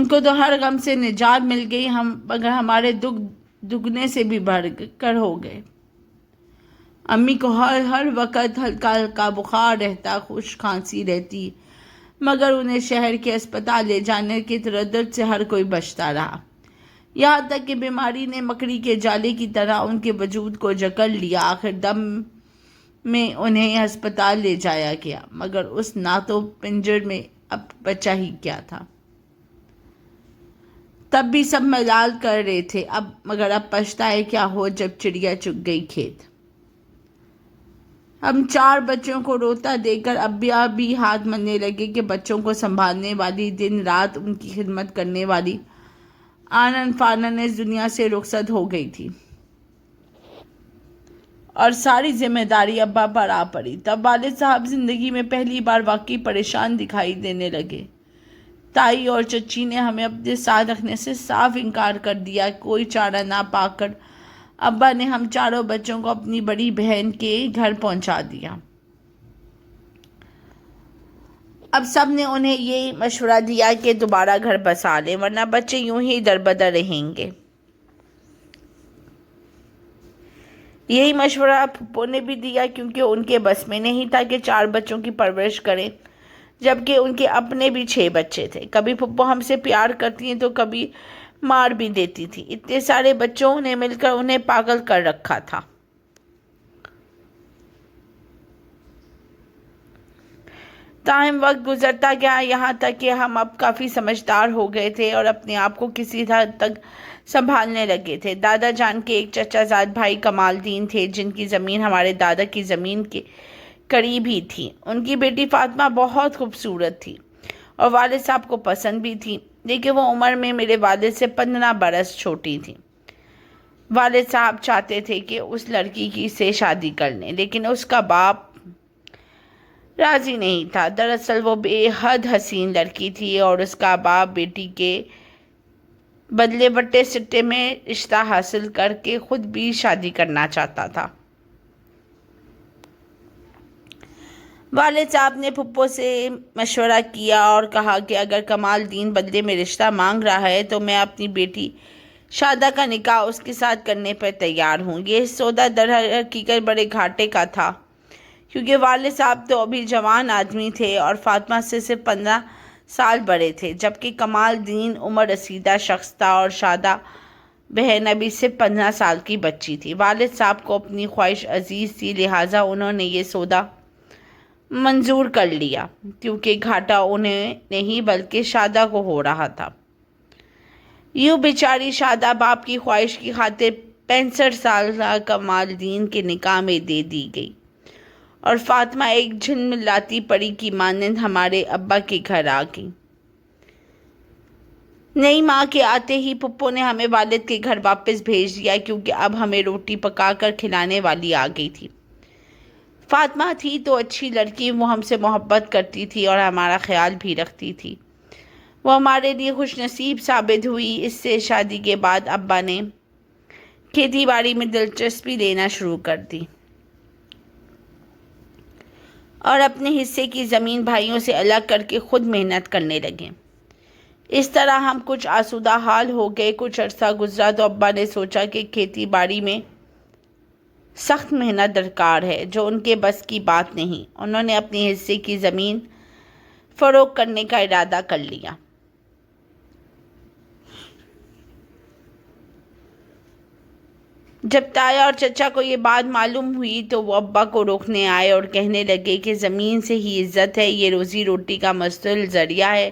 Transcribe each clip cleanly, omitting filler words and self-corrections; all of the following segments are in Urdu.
ان کو تو ہر غم سے نجات مل گئی، مگر ہمارے دکھ دگنے سے بھی بڑھ کر ہو گئے۔ امی کو ہر وقت ہلکا ہلکا بخار رہتا، خشک کھانسی رہتی، مگر انہیں شہر کے اسپتال لے جانے کے تردد سے ہر کوئی بچتا رہا، یہاں تک کہ بیماری نے مکڑی کے جالے کی طرح ان کے وجود کو جکڑ لیا۔ آخر دم میں انہیں ہسپتال لے جایا گیا، مگر اس ناتو پنجر میں اب بچا ہی کیا تھا۔ تب بھی سب ملال کر رہے تھے، مگر اب پچھتائے کیا ہو جب چڑیا چگ گئی کھیت۔ ہم 4 بچوں کو روتا دیکھ کر ابا بھی ہاتھ ملنے لگے کہ بچوں کو سنبھالنے والی، دن رات ان کی خدمت کرنے والی آنن فانن اس دنیا سے رخصت ہو گئی تھی، اور ساری ذمہ داری ابا پر آ پڑی۔ تب والد صاحب زندگی میں پہلی بار واقعی پریشان دکھائی دینے لگے۔ تائی اور چچی نے ہمیں اپنے ساتھ رکھنے سے صاف انکار کر دیا۔ کوئی چارہ نہ پا کر ابا نے ہم 4 بچوں کو اپنی بڑی بہن کے گھر پہنچا دیا۔ اب سب نے انہیں یہ مشورہ دیا کہ دوبارہ گھر بسا لیں، ورنہ بچے یوں ہی دربدر رہیں گے۔ یہی مشورہ پھپھو نے بھی دیا، کیونکہ ان کے بس میں نہیں تھا کہ 4 بچوں کی پرورش کریں، جبکہ ان کے اپنے بھی 6 بچے تھے۔ کبھی پھپھو ہم سے پیار کرتی ہیں تو کبھی مار بھی دیتی تھی۔ اتنے سارے بچوں نے مل کر انہیں پاگل کر رکھا تھا۔ تاہم وقت گزرتا گیا، یہاں تک کہ ہم اب کافی سمجھدار ہو گئے تھے اور اپنے آپ کو کسی حد تک سنبھالنے لگے تھے۔ دادا جان کے ایک چچا زاد بھائی کمال دین تھے، جن کی زمین ہمارے دادا کی زمین کے قریب ہی تھی۔ ان کی بیٹی فاطمہ بہت خوبصورت تھی اور والد صاحب کو پسند بھی تھی، لیکن وہ عمر میں میرے والد سے 15 برس چھوٹی تھی۔ والد صاحب چاہتے تھے کہ اس لڑکی کی سے شادی کر لیں، لیکن اس کا باپ راضی نہیں تھا۔ دراصل وہ بے حد حسین لڑکی تھی اور اس کا باپ بیٹی کے بدلے بٹے سٹے میں رشتہ حاصل کر کے خود بھی شادی کرنا چاہتا تھا۔ والد صاحب نے پھپھو سے مشورہ کیا اور کہا کہ اگر کمال دین بدلے میں رشتہ مانگ رہا ہے تو میں اپنی بیٹی شادہ کا نکاح اس کے ساتھ کرنے پر تیار ہوں۔ یہ سودا در حقیقت بڑے گھاٹے کا تھا، کیونکہ والد صاحب تو ابھی جوان آدمی تھے اور فاطمہ سے صرف 15 سال بڑے تھے، جبکہ کمال دین عمر رسیدہ شخص تھا اور شادہ بہن ابھی صرف 15 سال کی بچی تھی۔ والد صاحب کو اپنی خواہش عزیز تھی، لہٰذا انہوں نے یہ سودا منظور کر لیا، کیونکہ گھاٹا انہیں نہیں بلکہ شادہ کو ہو رہا تھا۔ یوں بیچاری شادہ باپ کی خواہش کی خاطر 65 سالہ کمال دین کے نکاح میں دے دی گئی، اور فاطمہ ایک جھلملاتی پری کی مانند ہمارے ابا کے گھر آ گئی۔ نئی ماں کے آتے ہی پھپھو نے ہمیں والد کے گھر واپس بھیج دیا، کیونکہ اب ہمیں روٹی پکا کر کھلانے والی آ گئی تھی۔ فاطمہ تھی تو اچھی لڑکی، وہ ہم سے محبت کرتی تھی اور ہمارا خیال بھی رکھتی تھی۔ وہ ہمارے لیے خوش نصیب ثابت ہوئی۔ اس سے شادی کے بعد ابا نے کھیتی باڑی میں دلچسپی لینا شروع کر دی اور اپنے حصے کی زمین بھائیوں سے الگ کر کے خود محنت کرنے لگے۔ اس طرح ہم کچھ آسودہ حال ہو گئے۔ کچھ عرصہ گزرا تو ابا نے سوچا کہ کھیتی باڑی میں سخت محنت درکار ہے، جو ان کے بس کی بات نہیں۔ انہوں نے اپنے حصے کی زمین فروخت کرنے کا ارادہ کر لیا۔ جب تایا اور چچا کو یہ بات معلوم ہوئی تو وہ ابا کو روکنے آئے اور کہنے لگے کہ زمین سے ہی عزت ہے، یہ روزی روٹی کا مستقل ذریعہ ہے،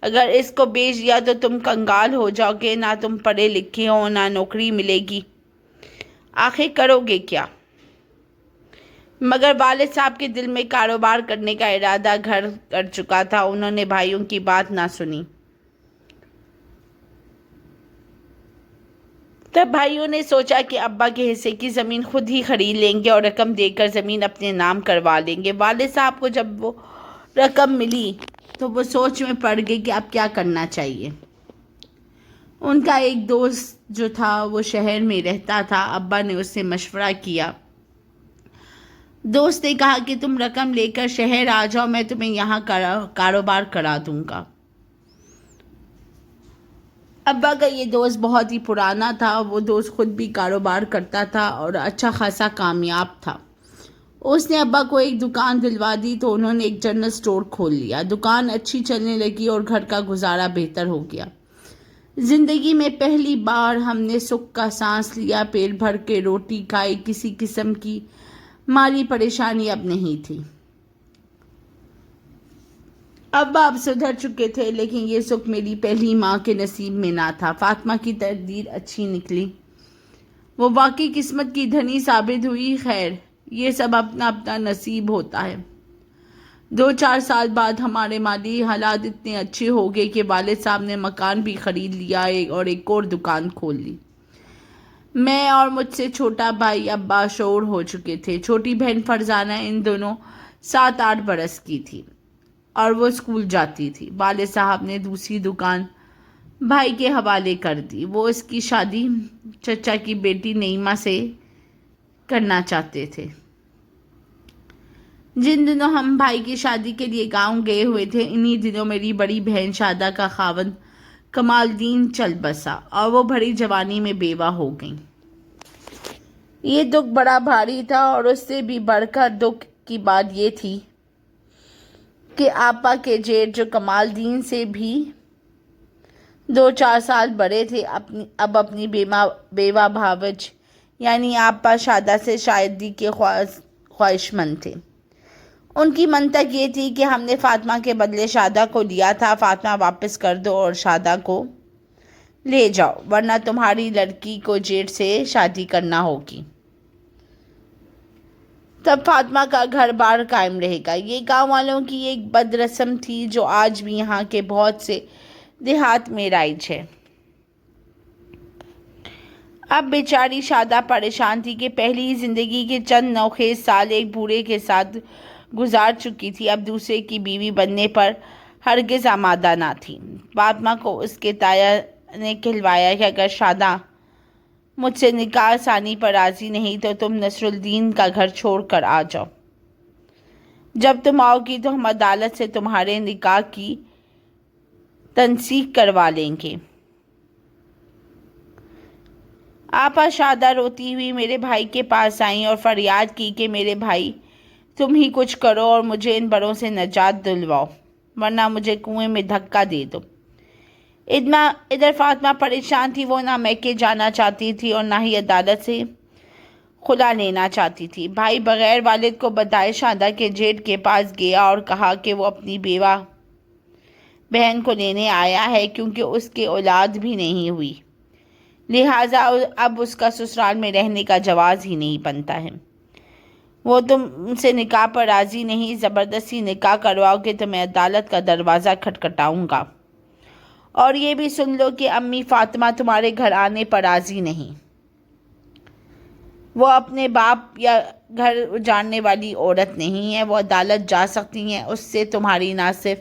اگر اس کو بیچ دیا تو تم کنگال ہو جاؤ گے، نہ تم پڑھے لکھے ہو، نہ نوکری ملے گی، آخر کرو گے کیا؟ مگر والد صاحب کے دل میں کاروبار کرنے کا ارادہ گھر کر چکا تھا۔ انہوں نے بھائیوں کی بات نہ سنی۔ تب بھائیوں نے سوچا کہ ابا کے حصے کی زمین خود ہی خرید لیں گے اور رقم دے کر زمین اپنے نام کروا لیں گے۔ والد صاحب کو جب وہ رقم ملی تو وہ سوچ میں پڑ گئے کہ اب کیا کرنا چاہیے۔ ان کا ایک دوست جو تھا وہ شہر میں رہتا تھا۔ ابا نے اس سے مشورہ کیا۔ دوست نے کہا کہ تم رقم لے کر شہر آ جاؤ، میں تمہیں یہاں کاروبار کرا دوں گا۔ ابا کا یہ دوست بہت ہی پرانا تھا. وہ دوست خود بھی کاروبار کرتا تھا اور اچھا خاصا کامیاب تھا. اس نے ابا کو ایک دکان دلوا دی تو انہوں نے ایک جنرل اسٹور کھول لیا. دکان اچھی چلنے لگی اور گھر کا گزارا بہتر ہو گیا. زندگی میں پہلی بار ہم نے سکھ کا سانس لیا. پیٹ بھر کے روٹی کھائی. کسی قسم کی مالی پریشانی اب نہیں تھی. ابا اب سدھر چکے تھے لیکن یہ سکھ میری پہلی ماں کے نصیب میں نہ تھا. فاطمہ کی تقدیر اچھی نکلی. وہ واقعی قسمت کی دھنی ثابت ہوئی. خیر، یہ سب اپنا اپنا نصیب ہوتا ہے. 2-4 سال بعد ہمارے مالی حالات اتنے اچھے ہو گئے کہ والد صاحب نے مکان بھی خرید لیا اور ایک اور دکان کھول لی. میں اور مجھ سے چھوٹا بھائی اب باشعور ہو چکے تھے. چھوٹی بہن فرزانہ ان دونوں 7-8 برس کی تھی اور وہ اسکول جاتی تھی. والد صاحب نے دوسری دکان بھائی کے حوالے کر دی. وہ اس کی شادی چچا کی بیٹی نعیمہ سے کرنا چاہتے تھے. جن دنوں ہم بھائی کی شادی کے لیے گاؤں گئے ہوئے تھے انہی دنوں میری بڑی بہن شادہ کا خاوند کمال الدین چل بسا اور وہ بڑی جوانی میں بیوہ ہو گئیں. یہ دکھ بڑا بھاری تھا اور اس سے بھی بڑھ کر دکھ کی بات یہ تھی کہ آپا کے جیٹھ جو کمال الدین سے بھی 2-4 سال بڑے تھے اب اپنی بیوہ بھاوج یعنی آپا شادہ سے شادی کے خواہش مند تھے. ان کی منطق یہ تھی کہ ہم نے فاطمہ کے بدلے شادہ کو لیا تھا. فاطمہ واپس کر دو اور شادہ کو لے جاؤ ورنہ تمہاری لڑکی کو جیٹھ سے شادی کرنا ہوگی. تب فاطمہ کا گھر بار قائم رہے گا. یہ گاؤں والوں کی ایک بد رسم تھی جو آج بھی یہاں کے بہت سے دیہات میں رائج ہے. اب بیچاری شادہ پریشان تھی کہ پہلی ہی زندگی کے چند نوخیز سال ایک بوڑھے کے ساتھ گزار چکی تھی. اب دوسرے کی بیوی بننے پر ہرگز آمادہ نہ تھی. فاطمہ کو اس کے تایا نے کہلوایا کہ اگر شادہ مجھ سے نکاح ثانی پر راضی نہیں تو تم نصر الدین کا گھر چھوڑ کر آ جاؤ. جب تم آؤ گی تو ہم عدالت سے تمہارے نکاح کی تنسیخ کروا لیں گے. آپا شادہ روتی ہوئی میرے بھائی کے پاس آئیں اور فریاد کی کہ میرے بھائی تم ہی کچھ کرو اور مجھے ان بڑوں سے نجات دلواؤ ورنہ مجھے کنویں میں دھکا دے دو. ادھر فاطمہ پریشان تھی. وہ نہ میکے جانا چاہتی تھی اور نہ ہی عدالت سے خلا لینا چاہتی تھی. بھائی بغیر والد کو بتائے شادہ کے جیٹھ کے پاس گیا اور کہا کہ وہ اپنی بیوہ بہن کو لینے آیا ہے کیونکہ اس کے اولاد بھی نہیں ہوئی لہٰذا اب اس کا سسرال میں رہنے کا جواز ہی نہیں بنتا ہے. وہ تم سے نکاح پر راضی نہیں. زبردستی نکاح کرواؤ کہ تو میں عدالت کا دروازہ کھٹکھٹاؤں گا. اور یہ بھی سن لو کہ امی فاطمہ تمہارے گھر آنے پر راضی نہیں. وہ اپنے باپ یا گھر جاننے والی عورت نہیں ہے. وہ عدالت جا سکتی ہیں. اس سے تمہاری نہ صرف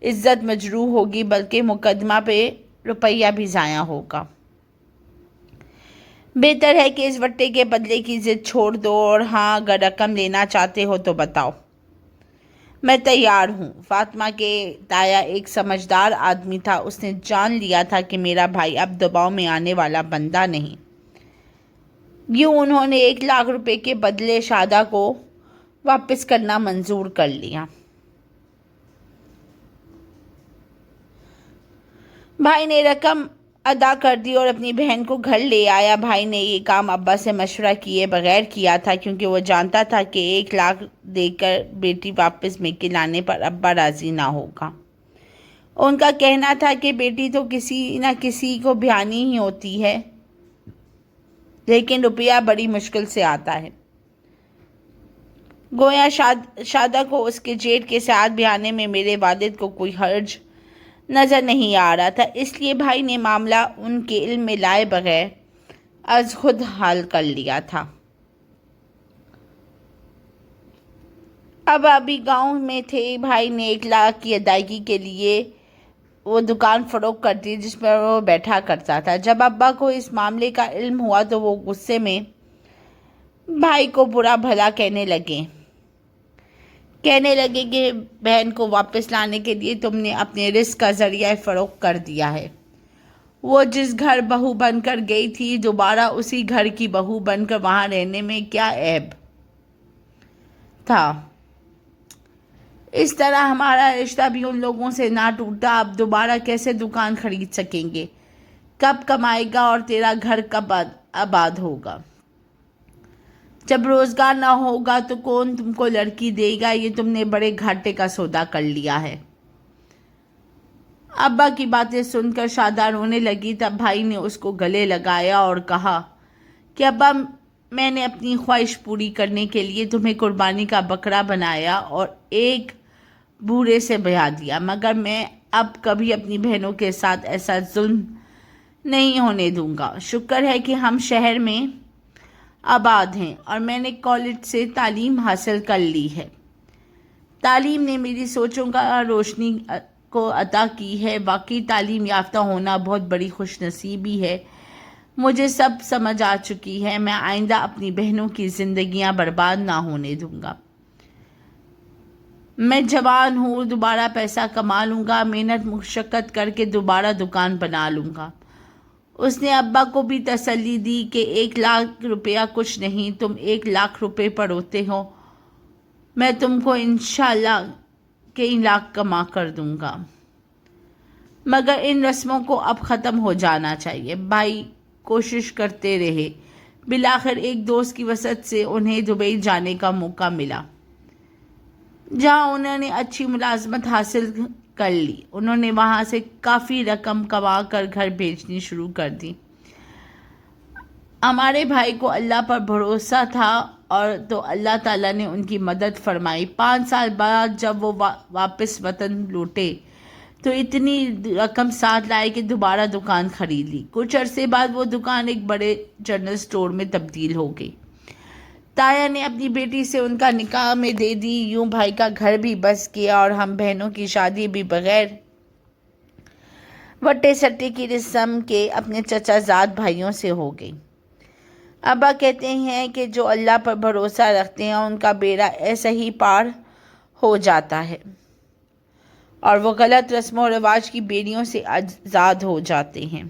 عزت مجروح ہوگی بلکہ مقدمہ پہ روپیہ بھی ضائع ہوگا. بہتر ہے کہ اس وٹے کے بدلے کی ضد چھوڑ دو اور ہاں اگر رقم لینا چاہتے ہو تو بتاؤ میں تیار ہوں. فاطمہ کے تایا ایک سمجھدار آدمی تھا. اس نے جان لیا تھا کہ میرا بھائی اب دباؤ میں آنے والا بندہ نہیں. یوں انہوں نے 1 لاکھ روپے کے بدلے شادہ کو واپس کرنا منظور کر لیا. بھائی نے رقم ادا کر دی اور اپنی بہن کو گھر لے آیا. بھائی نے یہ کام ابا سے مشورہ کیے بغیر کیا تھا کیونکہ وہ جانتا تھا کہ 1 لاکھ دے کر بیٹی واپس میکے لانے پر ابا راضی نہ ہوگا. ان کا کہنا تھا کہ بیٹی تو کسی نہ کسی کو بہانی ہی ہوتی ہے لیکن روپیہ بڑی مشکل سے آتا ہے. گویا شادہ کو اس کے جیٹھ کے ساتھ بہانے میں میرے والد کو کوئی حرج نظر نہیں آ رہا تھا. اس لیے بھائی نے معاملہ ان کے علم میں لائے بغیر از خود حل کر لیا تھا. اب ابھی گاؤں میں تھے. بھائی نے 1 لاکھ کی ادائیگی کے لیے وہ دکان فروخت کر دی جس پر وہ بیٹھا کرتا تھا. جب ابا کو اس معاملے کا علم ہوا تو وہ غصے میں بھائی کو برا بھلا کہنے لگے کہ بہن کو واپس لانے کے لیے تم نے اپنے رزق کا ذریعہ فروخت کر دیا ہے. وہ جس گھر بہو بن کر گئی تھی دوبارہ اسی گھر کی بہو بن کر وہاں رہنے میں کیا عیب تھا؟ اس طرح ہمارا رشتہ بھی ان لوگوں سے نہ ٹوٹا۔ اب دوبارہ کیسے دکان خرید سکیں گے؟ کب کمائے گا اور تیرا گھر کب آباد ہوگا؟ جب روزگار نہ ہوگا تو کون تم کو لڑکی دے گا؟ یہ تم نے بڑے گھاٹے کا سودا کر لیا ہے۔ ابا کی باتیں سن کر شادہ رونے لگی۔ تب بھائی نے اس کو گلے لگایا اور کہا کہ ابا، میں نے اپنی خواہش پوری کرنے کے لیے تمہیں قربانی کا بکرا بنایا اور ایک بوڑھے سے بیاہ دیا، مگر میں اب کبھی اپنی بہنوں کے ساتھ ایسا ظلم نہیں ہونے دوں گا۔ شکر ہے کہ ہم شہر میں آباد ہیں اور میں نے کالج سے تعلیم حاصل کر لی ہے۔ تعلیم نے میری سوچوں کا روشنی کو عطا کی ہے۔ واقعی تعلیم یافتہ ہونا بہت بڑی خوش نصیبی ہے۔ مجھے سب سمجھ آ چکی ہے۔ میں آئندہ اپنی بہنوں کی زندگیاں برباد نہ ہونے دوں گا۔ میں جوان ہوں، دوبارہ پیسہ کما لوں گا، محنت مشقت کر کے دوبارہ دکان بنا لوں گا۔ اس نے ابا کو بھی تسلی دی کہ 1,00,000 روپیہ کچھ نہیں، تم 1,00,000 روپے پڑوتے ہو، میں تم کو انشاءاللہ کئی لاکھ کما کر دوں گا، مگر ان رسموں کو اب ختم ہو جانا چاہیے۔ بھائی کوشش کرتے رہے۔ بالآخر ایک دوست کی وسعت سے انہیں دبئی جانے کا موقع ملا، جہاں انہوں نے اچھی ملازمت حاصل کر لی۔ انہوں نے وہاں سے کافی رقم کما کر گھر بھیجنی شروع کر دی۔ ہمارے بھائی کو اللہ پر بھروسہ تھا اور تو اللہ تعالیٰ نے ان کی مدد فرمائی۔ 5 سال بعد جب وہ واپس وطن لوٹے تو اتنی رقم ساتھ لائے کہ دوبارہ دکان خرید لی۔ کچھ عرصے بعد وہ دکان ایک بڑے جنرل سٹور میں تبدیل ہو گئی۔ تایا نے اپنی بیٹی سے ان کا نکاح میں دے دی۔ یوں بھائی کا گھر بھی بس گیا اور ہم بہنوں کی شادی بھی بغیر وٹے سٹے کی رسم کے اپنے چچا زاد بھائیوں سے ہو گئی۔ ابا کہتے ہیں کہ جو اللہ پر بھروسہ رکھتے ہیں ان کا بیڑا ایسا ہی پار ہو جاتا ہے اور وہ غلط رسم و رواج کی بیڑیوں سے آزاد ہو جاتے ہیں۔